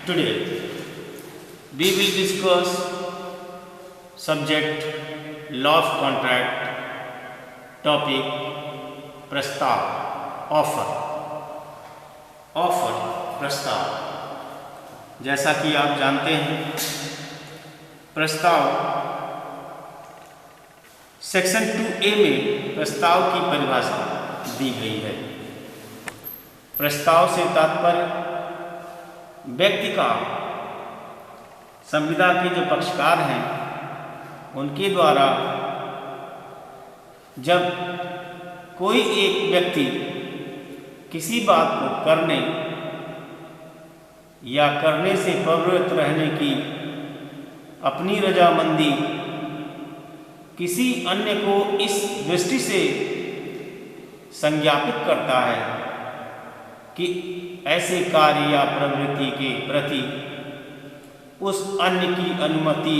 Today we will discuss subject law of contract, topic प्रस्ताव offer प्रस्ताव। जैसा कि आप जानते हैं, प्रस्ताव सेक्शन 2A में प्रस्ताव की परिभाषा दी गई है। प्रस्ताव से तात्पर्य व्यक्ति का संविदा के जो पक्षकार हैं उनके द्वारा जब कोई एक व्यक्ति किसी बात को करने या करने से प्रवृत्त रहने की अपनी रजामंदी किसी अन्य को इस दृष्टि से संज्ञापित करता है कि ऐसे कार्य या प्रवृत्ति के प्रति उस अन्य की अनुमति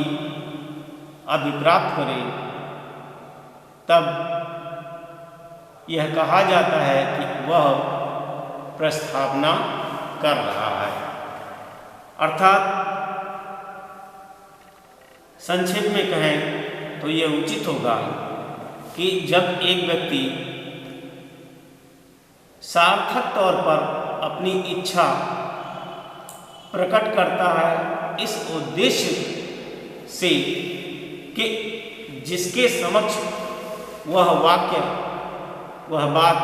अभिप्राप्त करे, तब यह कहा जाता है कि वह प्रस्तावना कर रहा है। अर्थात संक्षेप में कहें तो यह उचित होगा कि जब एक व्यक्ति सार्थक तौर पर अपनी इच्छा प्रकट करता है इस उद्देश्य से कि जिसके समक्ष वह वाक्य वह बात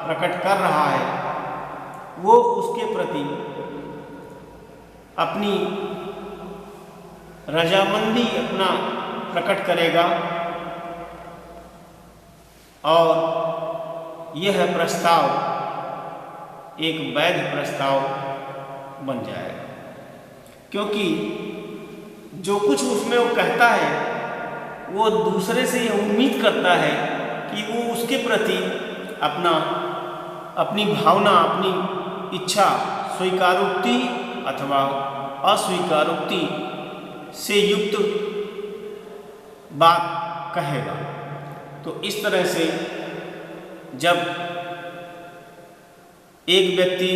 प्रकट कर रहा है वो उसके प्रति अपनी रजामंदी अपना प्रकट करेगा और यह प्रस्ताव एक वैध प्रस्ताव बन जाएगा, क्योंकि जो कुछ उसमें वो कहता है वो दूसरे से यह उम्मीद करता है कि वो उसके प्रति अपनी भावना, अपनी इच्छा स्वीकारोक्ति अथवा अस्वीकारोक्ति से युक्त बात कहेगा। तो इस तरह से जब एक व्यक्ति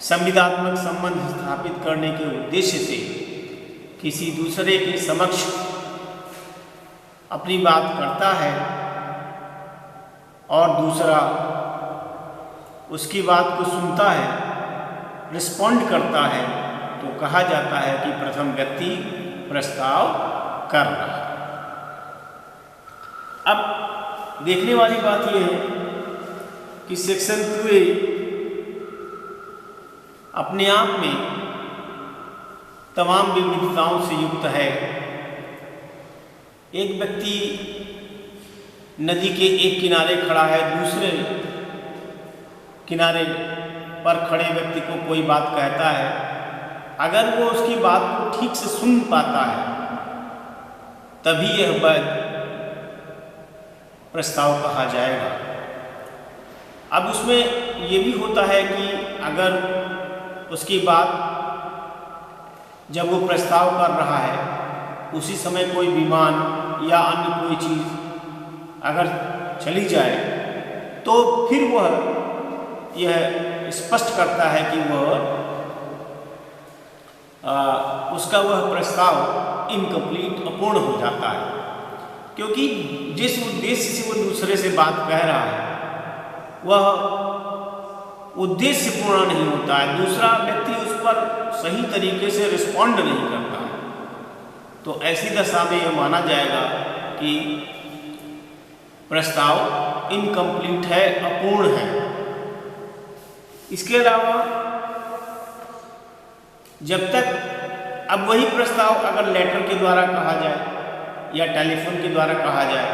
संविदात्मक संबंध स्थापित करने के उद्देश्य से किसी दूसरे के समक्ष अपनी बात करता है और दूसरा उसकी बात को सुनता है, रिस्पॉन्ड करता है, तो कहा जाता है कि प्रथम व्यक्ति प्रस्ताव कर रहा है। अब देखने वाली बात यह है कि सेक्शन 2A अपने आप में तमाम विविधताओं से युक्त है। एक व्यक्ति नदी के एक किनारे खड़ा है, दूसरे किनारे पर खड़े व्यक्ति को कोई बात कहता है, अगर वो उसकी बात को ठीक से सुन पाता है तभी यह वैध प्रस्ताव कहा जाएगा। अब उसमें ये भी होता है कि अगर उसकी बात जब वो प्रस्ताव कर रहा है उसी समय कोई विमान या अन्य कोई चीज़ अगर चली जाए तो फिर वह यह स्पष्ट करता है कि उसका वह प्रस्ताव इनकम्प्लीट, अपूर्ण हो जाता है, क्योंकि जिस उद्देश्य से वो दूसरे से बात कह रहा है वह उद्देश्य पूर्ण नहीं होता है, दूसरा व्यक्ति उस पर सही तरीके से रिस्पॉन्ड नहीं करता है। तो ऐसी दशा में यह माना जाएगा कि प्रस्ताव इनकम्प्लीट है, अपूर्ण है। इसके अलावा जब तक अब वही प्रस्ताव अगर लेटर के द्वारा कहा जाए या टेलीफोन के द्वारा कहा जाए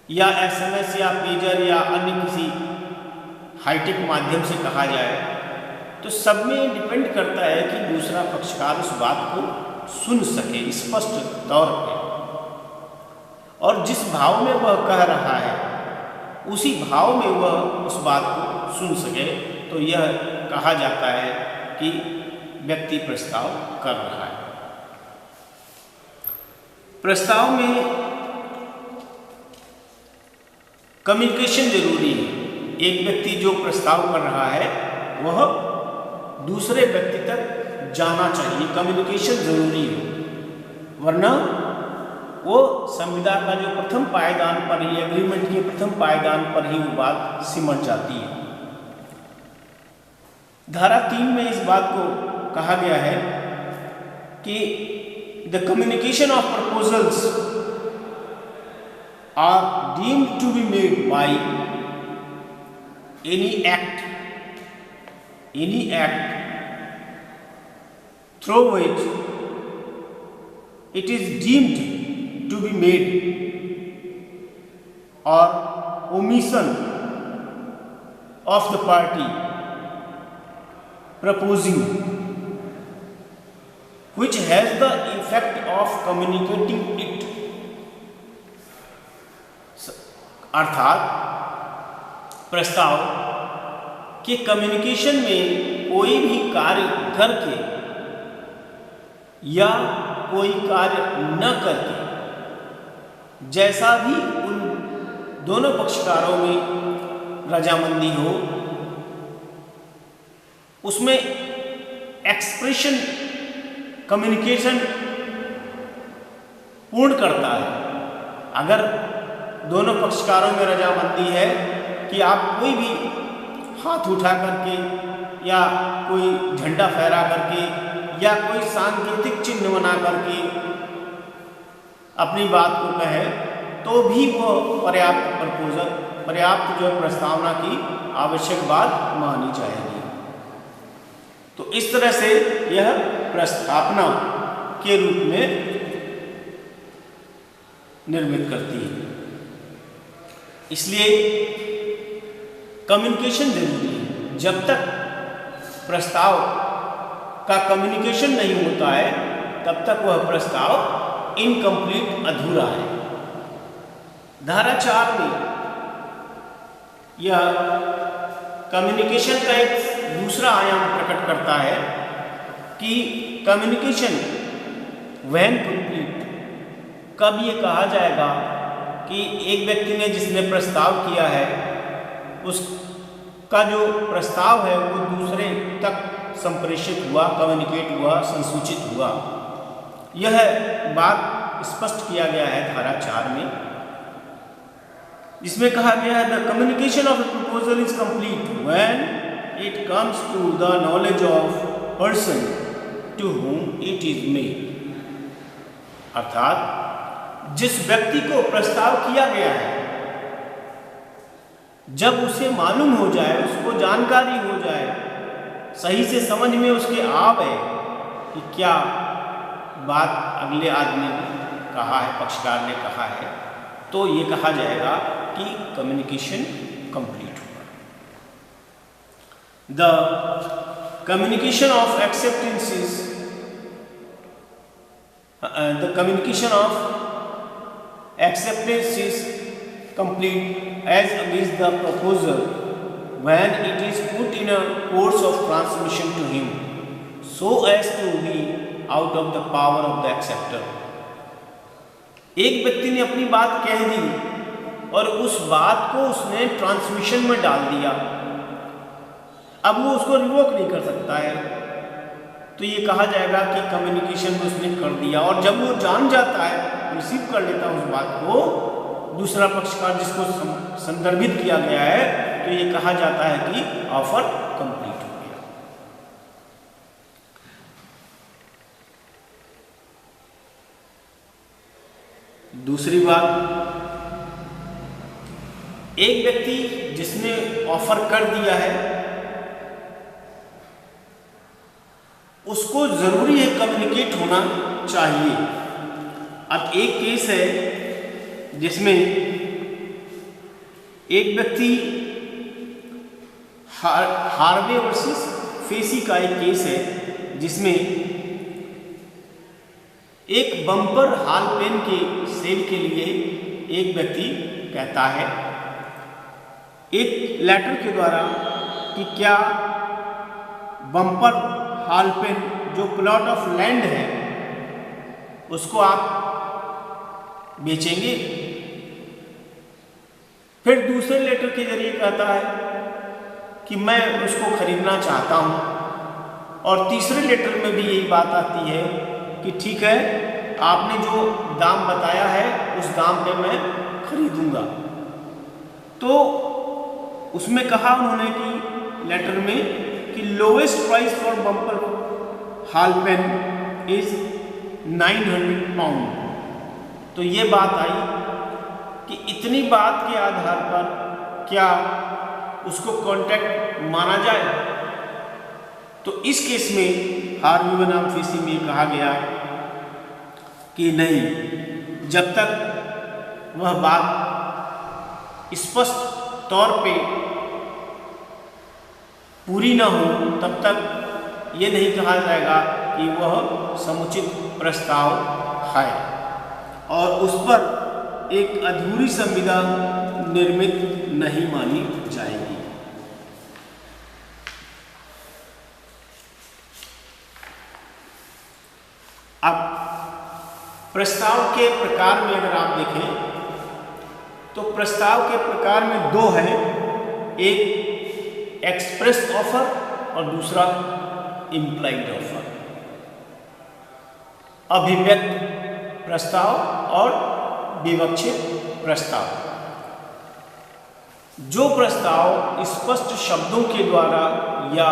या SMS या पेजर या अन्य किसी हाईटेक माध्यम से कहा जाए, तो सब में डिपेंड करता है कि दूसरा पक्षकार उस बात को सुन सके स्पष्ट तौर पे, और जिस भाव में वह कह रहा है उसी भाव में वह उस बात को सुन सके, तो यह कहा जाता है कि व्यक्ति प्रस्ताव कर रहा है। प्रस्ताव में कम्युनिकेशन जरूरी है। एक व्यक्ति जो प्रस्ताव कर रहा है वह दूसरे व्यक्ति तक जाना चाहिए, कम्युनिकेशन जरूरी है, वरना वो संविदा का जो प्रथम पायदान पर ही, एग्रीमेंट के प्रथम पायदान पर ही वो बात सिमट जाती है। धारा 3 में इस बात को कहा गया है कि the communication of proposals are deemed to be made by any act through which it is deemed to be made or omission of the party proposing which has the effect of communicating it। अर्थात प्रस्ताव के communication में कोई भी कार्य करके या कोई कार्य न करके, जैसा भी उन दोनों पक्षकारों में रजामंदी हो, उसमें एक्सप्रेशन कम्युनिकेशन पूर्ण करता है। अगर दोनों पक्षकारों में रजामंदी है कि आप कोई भी हाथ उठा करके या कोई झंडा फहरा करके या कोई सांकेतिक चिन्ह बना करके अपनी बात को कहे, तो भी वो पर्याप्त जो प्रस्तावना की आवश्यक बात मानी जाएगी। तो इस तरह से यह प्रस्तावना के रूप में निर्मित करती है। इसलिए कम्युनिकेशन जरूरी है। जब तक प्रस्ताव का कम्युनिकेशन नहीं होता है, तब तक वह प्रस्ताव इनकम्प्लीट, अधूरा है। धारा 4 में यह कम्युनिकेशन का एक दूसरा आयाम प्रकट करता है कि कम्युनिकेशन व्हेन कंप्लीट, कब ये कहा जाएगा कि एक व्यक्ति ने जिसने प्रस्ताव किया है, उसका जो प्रस्ताव है वो दूसरे तक संप्रेषित हुआ, कम्युनिकेट हुआ, संसूचित हुआ। यह बात स्पष्ट किया गया है धारा 4 में, जिसमें कहा गया है the communication of the proposal is complete when it comes to the knowledge of person to whom it is made. अर्थात जिस व्यक्ति को प्रस्ताव किया गया है, जब उसे मालूम हो जाए, उसको जानकारी हो जाए, सही से समझ में उसके आवे कि क्या बात अगले आदमी ने कहा है, पक्षकार ने कहा है, तो ये कहा जाएगा कि कम्युनिकेशन कंप्लीट हुआ। The communication of acceptances, the communication of acceptance is complete as against the proposal when it is put in a course of transmission to him so as to be out of the power of the acceptor। एक व्यक्ति ने अपनी बात कह दी और उस बात को उसने ट्रांसमिशन में डाल दिया, अब वो उसको रिवोक नहीं कर सकता है, तो ये कहा जाएगा कि कम्युनिकेशन में उसने कर दिया। और जब वो जान जाता है, रिसीव कर लेता है उस बात को, दूसरा पक्षकार जिसको संदर्भित किया गया है, तो ये कहा जाता है कि ऑफर कंप्लीट हो गया। दूसरी बात, एक व्यक्ति जिसने ऑफर कर दिया है, उसको जरूरी है कम्युनिकेट होना चाहिए। अब एक केस है जिसमें एक व्यक्ति, हार्वे वर्सेस फेसी का एक केस है, जिसमें एक बम्पर हाल पेन के सेल के लिए एक व्यक्ति कहता है एक लेटर के द्वारा कि क्या बम्पर हाल पेन जो प्लॉट ऑफ लैंड है उसको आप बेचेंगे। फिर दूसरे लेटर के जरिए कहता है कि मैं उसको खरीदना चाहता हूँ। और तीसरे लेटर में भी यही बात आती है कि ठीक है, आपने जो दाम बताया है उस दाम पे मैं खरीदूंगा। तो उसमें कहा उन्होंने कि लेटर में कि lowest price for Bumper Hall Pen is 900 pound. तो ये बात आई कि इतनी बात के आधार पर क्या उसको कॉन्ट्रैक्ट माना जाए। तो इस केस में हार्वी बनाम फीसी में कहा गया कि नहीं, जब तक वह बात स्पष्ट तौर पे पूरी ना हो तब तक ये नहीं कहा जाएगा कि वह समुचित प्रस्ताव है और उस पर एक अधूरी संविदा निर्मित नहीं मानी जाएगी। अब प्रस्ताव के प्रकार में अगर आप देखें तो प्रस्ताव के प्रकार में दो हैं, एक एक्सप्रेस ऑफर और दूसरा इम्प्लाइड ऑफर। अभिव्यक्त प्रस्ताव और विवक्षित प्रस्ताव। जो प्रस्ताव स्पष्ट शब्दों के द्वारा या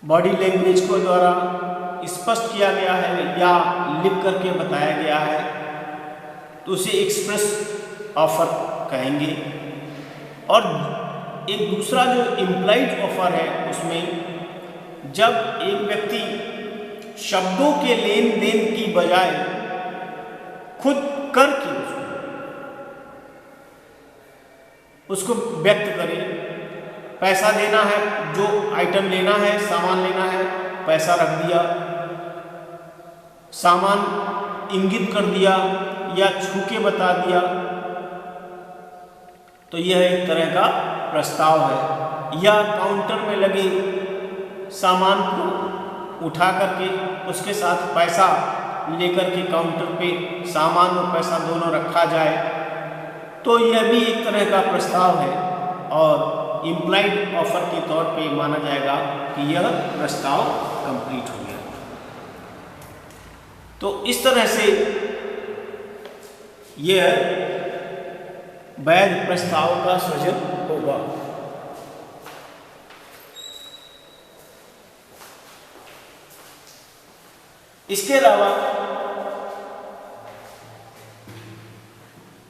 बॉडी लैंग्वेज के द्वारा स्पष्ट किया गया है या लिख करके बताया गया है तो उसे एक्सप्रेस ऑफर कहेंगे। और एक दूसरा जो इम्प्लाइड ऑफर है उसमें जब एक व्यक्ति शब्दों के लेन देन की बजाय खुद करके उसको व्यक्त करे, पैसा देना है, जो आइटम लेना है, सामान लेना है, पैसा रख दिया, सामान इंगित कर दिया या छू के बता दिया, तो यह एक तरह का प्रस्ताव है। या काउंटर में लगे सामान को उठा करके उसके साथ पैसा लेकर के काउंटर पे सामान और पैसा दोनों रखा जाए, तो यह भी एक तरह का प्रस्ताव है और इम्प्लाइड ऑफर के तौर पे माना जाएगा कि यह प्रस्ताव कंप्लीट हो गया। तो इस तरह से यह वैध प्रस्ताव का सृजन होगा। इसके अलावा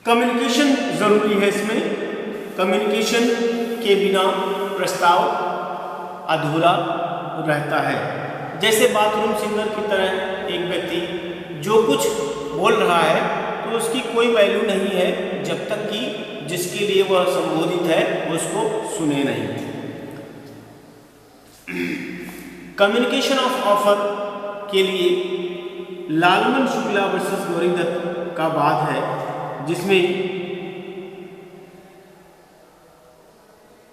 कम्युनिकेशन जरूरी है। इसमें कम्युनिकेशन के बिना प्रस्ताव अधूरा रहता है। जैसे बाथरूम सिंगर की तरह एक व्यक्ति जो कुछ बोल रहा है तो उसकी कोई वैल्यू नहीं है जब तक कि जिसके लिए वह संबोधित है उसको सुने नहीं। कम्युनिकेशन ऑफ ऑफर के लिए लालमन शुक्ला वर्सेस गौरीदत्त का वाद है, जिसमें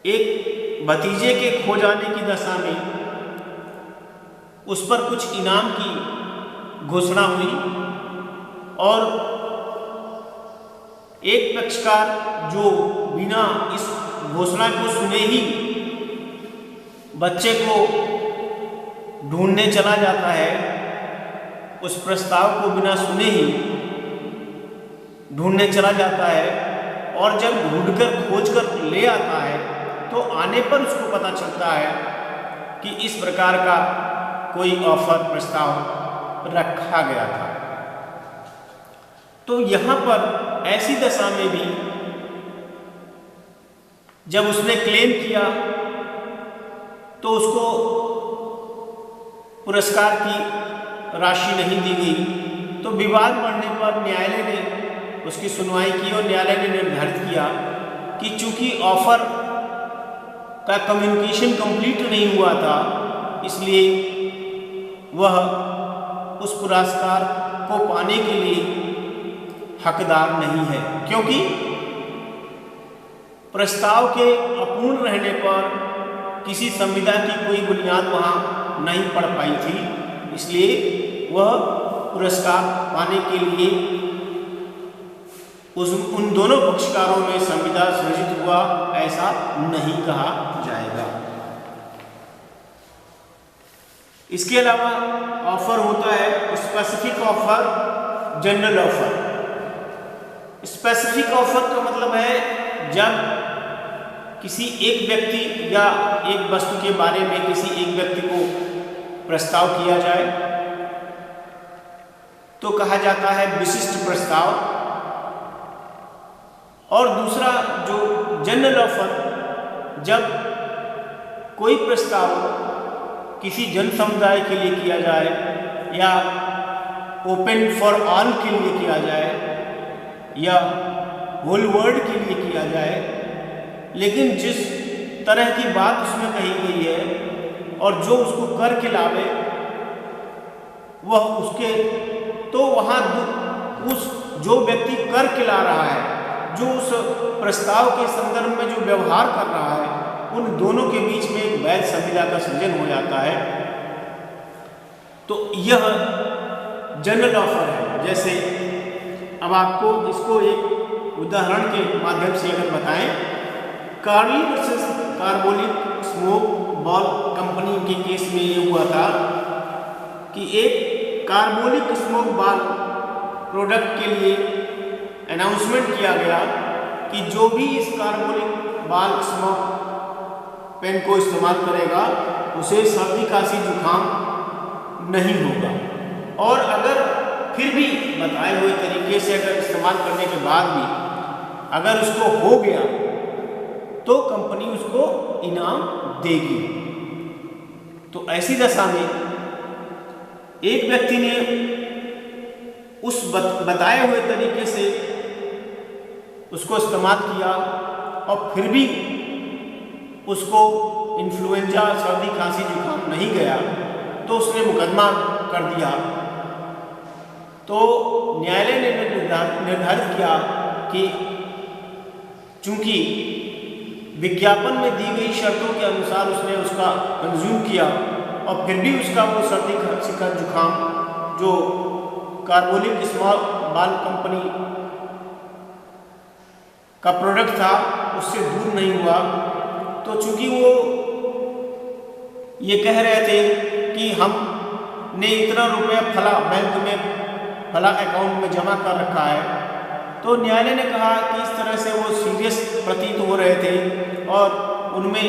एक भतीजे के खो जाने की दशा में उस पर कुछ इनाम की घोषणा हुई और एक पक्षकार जो बिना इस घोषणा को सुने ही बच्चे को ढूंढने चला जाता है, उस प्रस्ताव को बिना सुने ही ढूंढने चला जाता है और जब ढूंढकर खोजकर ले आता है तो आने पर उसको पता चलता है कि इस प्रकार का कोई ऑफर प्रस्ताव रखा गया था। तो यहाँ पर ऐसी दशा में भी जब उसने क्लेम किया तो उसको पुरस्कार की राशि नहीं दी गई। तो विवाद बढ़ने पर न्यायालय ने उसकी सुनवाई की और न्यायालय ने निर्धारित किया कि चूंकि ऑफर का कम्युनिकेशन कंप्लीट नहीं हुआ था, इसलिए वह उस पुरस्कार को पाने के लिए हकदार नहीं है, क्योंकि प्रस्ताव के अपूर्ण रहने पर किसी संविदा की कोई बुनियाद वहाँ नहीं पड़ पाई थी, इसलिए वह पुरस्कार पाने के लिए उन दोनों पक्षकारों में संविदा सृजित हुआ ऐसा नहीं कहा जाएगा। इसके अलावा ऑफर होता है specific offer, general offer. Specific offer का मतलब है जब किसी एक व्यक्ति या एक वस्तु के बारे में किसी एक व्यक्ति को प्रस्ताव किया जाए तो कहा जाता है विशिष्ट प्रस्ताव। और दूसरा जो जनरल ऑफर, जब कोई प्रस्ताव किसी जन समुदाय के लिए किया जाए या ओपन फॉर ऑल के लिए किया जाए या होल वर्ल्ड के लिए किया जाए, लेकिन जिस तरह की बात उसमें कही गई है और जो उसको कर के लावे वह उसके, तो वहाँ उस जो व्यक्ति कर के ला रहा है, जो उस प्रस्ताव के संदर्भ में जो व्यवहार कर रहा है, उन दोनों के बीच में एक वैध संविदा का सृजन हो जाता है। तो यह जनरल ऑफर है। जैसे अब आपको इसको एक उदाहरण के माध्यम से अगर बताएं, Carlill versus carbolic smoke ball company के केस में ये हुआ था कि एक कार्बोनिक स्मोक बॉल प्रोडक्ट के लिए अनाउंसमेंट किया गया कि जो भी इस कार्बोनिक बॉल स्मोक पेन को इस्तेमाल करेगा उसे सर्दी खांसी जुकाम नहीं होगा। और अगर फिर भी बताए हुए तरीके से अगर इस्तेमाल करने के बाद भी अगर उसको हो गया तो कंपनी उसको इनाम देगी। तो ऐसी दशा में एक व्यक्ति ने उस बताए हुए तरीके से उसको इस्तेमाल किया और फिर भी उसको इन्फ्लुएंजा सर्दी खांसी जुकाम नहीं गया तो उसने मुकदमा कर दिया। तो न्यायालय ने निर्धारित किया कि चूंकि विज्ञापन में दी गई शर्तों के अनुसार उसने उसका कंज्यूम किया और फिर भी उसका वो सर्दी खांसी का जुकाम जो कार्बोनिक स्मॉल बॉल कंपनी का प्रोडक्ट था उससे दूर नहीं हुआ, तो चूंकि वो ये कह रहे थे कि हमने इतना रुपया फला बैंक में फला अकाउंट में जमा कर रखा है, तो न्यायालय ने कहा कि इस तरह से वो सीरियस प्रतीत हो रहे थे और उनमें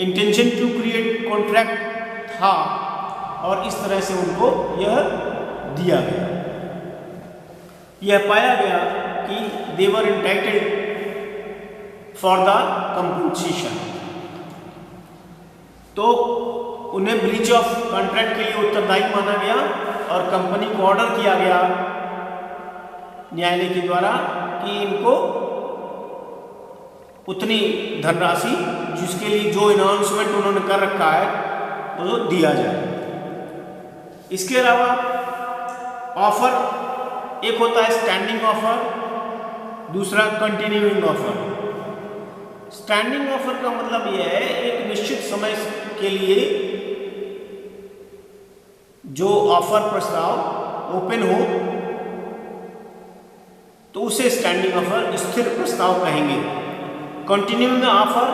इंटेंशन टू क्रिएट कॉन्ट्रैक्ट था और इस तरह से उनको यह दिया गया। यह पाया गया कि दे वर इंटाइटल्ड फॉर द कंपनसेशन, तो उन्हें ब्रीच ऑफ कॉन्ट्रैक्ट के लिए उत्तरदायी माना गया और कंपनी को ऑर्डर किया गया न्यायालय के द्वारा कि इनको उतनी धनराशि जिसके लिए जो अनाउंसमेंट उन्होंने कर रखा है वो दिया जाए। इसके अलावा ऑफर एक होता है स्टैंडिंग ऑफर, दूसरा कंटिन्यूइंग ऑफर। स्टैंडिंग ऑफर का मतलब यह है एक निश्चित समय के लिए जो ऑफर प्रस्ताव ओपन हो तो उसे स्टैंडिंग ऑफर स्थिर प्रस्ताव कहेंगे। कंटिन्यूइंग ऑफर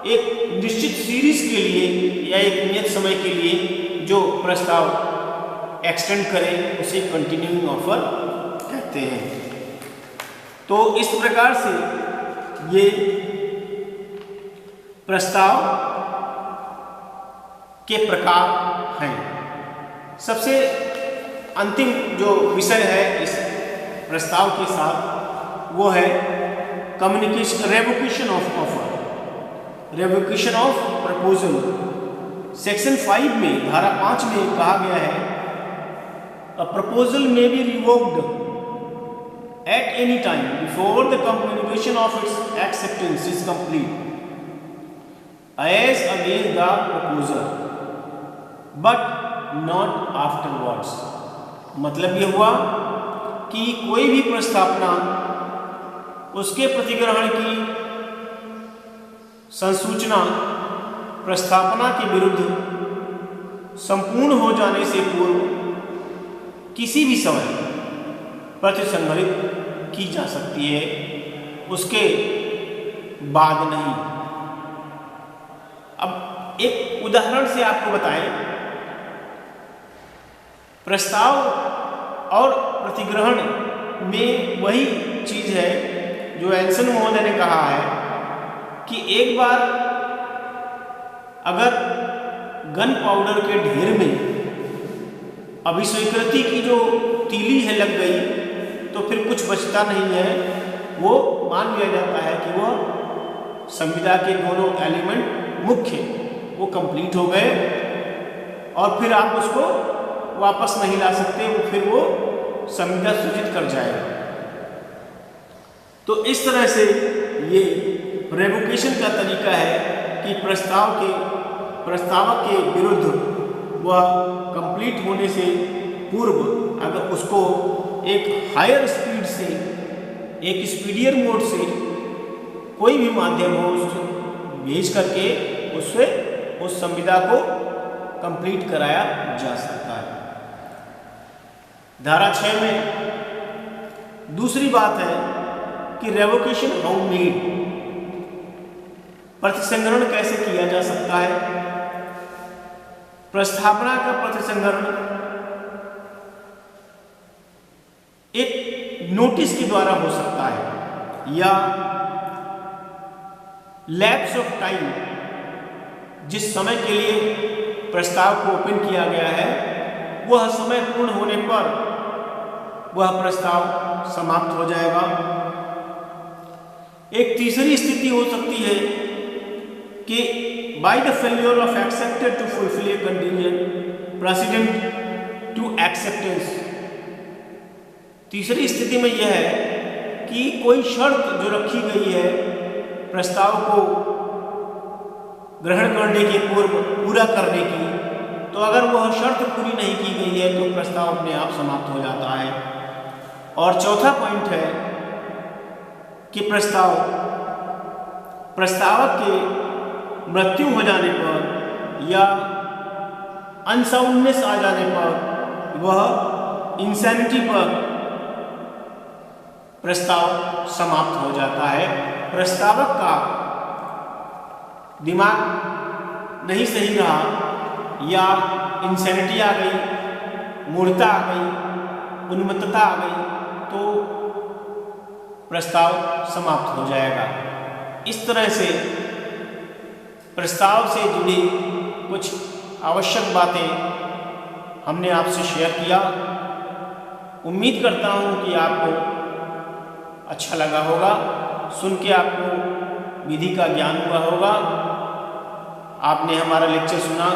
एक निश्चित सीरीज के लिए या एक नियत समय के लिए जो प्रस्ताव एक्सटेंड करें उसे कंटिन्यूइंग ऑफर कहते हैं। तो इस प्रकार से ये प्रस्ताव के प्रकार हैं। सबसे अंतिम जो विषय है इस प्रस्ताव के साथ वो है communication revocation of offer, revocation of proposal. Section 5 में धारा 5 में कहा गया है a proposal may be revoked at any time before the communication of its acceptance is complete as against the proposer but not afterwards। मतलब ये हुआ कि कोई भी प्रस्तावना उसके प्रतिग्रहण की संसूचना प्रस्तावना के विरुद्ध संपूर्ण हो जाने से पूर्व किसी भी समय प्रतिसंहरित की जा सकती है, उसके बाद नहीं। अब एक उदाहरण से आपको बताएं, प्रस्ताव और प्रतिग्रहण में वही चीज है जो एल्सन महोदय ने कहा है कि एक बार अगर गन पाउडर के ढेर में अभिस्वीकृति की जो तीली है लग गई तो फिर कुछ बचता नहीं है, वो मान लिया जाता है कि वह संविदा के दोनों एलिमेंट मुख्य वो कंप्लीट हो गए और फिर आप उसको वापस नहीं ला सकते, वो फिर वो संविदा सूचित कर जाएगा। तो इस तरह से ये रेवोकेशन का तरीका है कि प्रस्तावक के विरुद्ध वह कंप्लीट होने से पूर्व अगर उसको एक हायर स्पीड से, एक स्पीडियर मोड से कोई भी माध्यम हो उसको भेज करके उससे उस संविदा को कंप्लीट कराया जा सकता है। धारा 6 में दूसरी बात है कि रेवोकेशन हाउ मेड, प्रतिसंहरण कैसे किया जा सकता है। प्रस्तावना का प्रतिसंहरण एक नोटिस के द्वारा हो सकता है या लैप्स ऑफ टाइम, जिस समय के लिए प्रस्ताव को ओपन किया गया है वह समय पूर्ण होने पर वह प्रस्ताव समाप्त हो जाएगा। एक तीसरी स्थिति हो सकती है कि by the failure of acceptor to fulfil a condition precedent to acceptance. तीसरी स्थिति में यह है कि कोई शर्त जो रखी गई है प्रस्ताव को ग्रहण करने के पूर्व पूरा करने की, तो अगर वह शर्त पूरी नहीं की गई है तो प्रस्ताव अपने आप समाप्त हो जाता है। और चौथा पॉइंट है कि प्रस्तावक के मृत्यु हो जाने पर या अनसाउंडनेस आ जाने पर, वह इंसैनिटी पर प्रस्ताव समाप्त हो जाता है। प्रस्तावक का दिमाग नहीं सही रहा या इंसैनिटी आ गई, मूर्छा आ गई, उन्मत्तता आ गई तो प्रस्ताव समाप्त हो जाएगा। इस तरह से प्रस्ताव से जुड़ी कुछ आवश्यक बातें हमने आपसे शेयर किया। उम्मीद करता हूँ कि आपको अच्छा लगा होगा, सुन के आपको विधि का ज्ञान हुआ होगा। आपने हमारा लेक्चर सुना,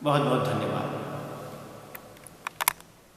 बहुत बहुत धन्यवाद।